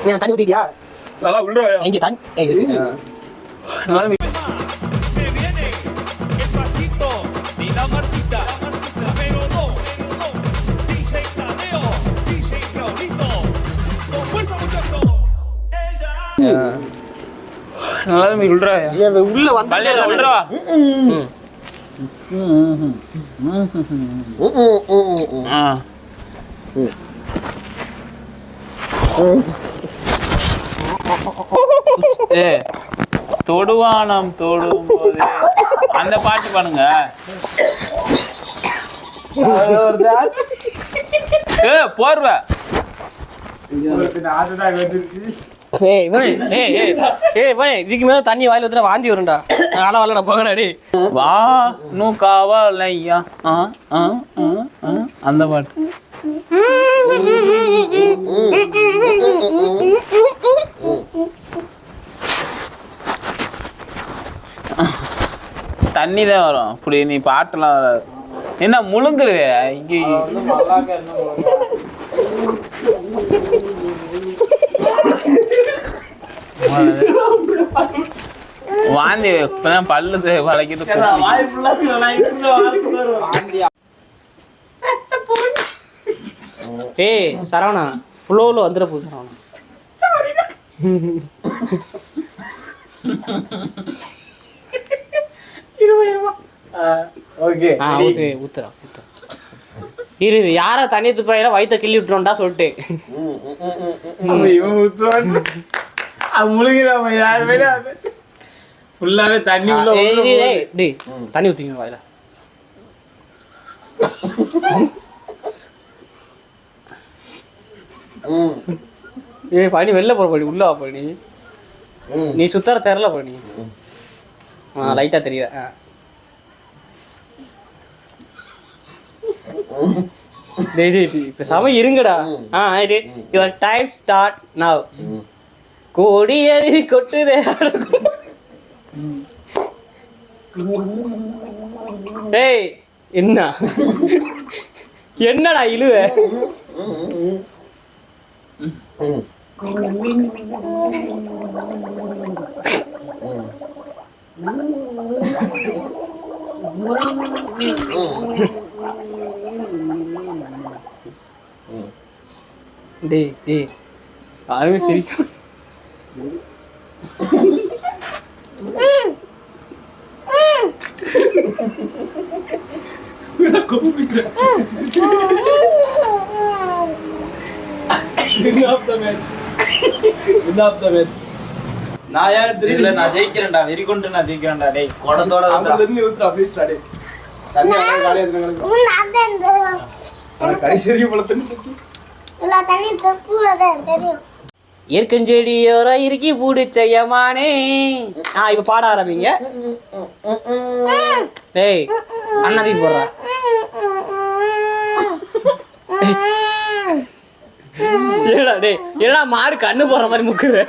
தண்ணி ஊத்திட்டியா? நல்லா உள்ள இங்க தண்ணி உள்ள வந்து தொடுவானம் தொடும் போது அந்த பாட்டு பண்ணுங்க. போர்வ இதுக்கு மேல தண்ணி வாயில ஊத்துற வாந்தி வரும்டா. நாளா வரலடா போங்கடாடி. வா நூ காவலையா அந்த பாட்டு. தண்ணி தான் வரும். அப்படி நீ பாட்டுலாம் வராது. என்ன முழுங்குருவே? வாந்தி இப்பதான் பல்லு வளைக்கிட்டு. ஏய் சரவணா புலோவில் வந்துட போகுது சரவணா. ஊத்துறா இரு. யாரா தண்ணி துப்பாயில வயிற்ற கிள்ளி விட்டுறோம்டா சொல்லிட்டு முழுகிறாம யாருமே ஃபுல்லாவே தண்ணி தண்ணி ஊத்திங்க வாயில. படி வெளில போற படி உள்ள படி. நீ சுத்தர தெரியல படி. லைட்டா தெரியல. இப்ப சமயம் இருங்கடா. Your time start now. கோடியேறி கொட்டுதே. டேய் என்னடா இழுவ? டேய் யாருமே சிரிக்கும். நான் ஜெயிக்கிறேன்டா. வெறி கொண்டு நான் ஜெயிக்கிறேன்டா. டேய் குடத்தோட ஏற்கஞ்செடியோர இறுக்கி பிடிச்ச யமானே. இப்ப பாட ஆரம்பிங்க. டேய் அண்ணாதி போடுறா. ஏடா மாடு கண்ணு போற மாதிரி முக்குது.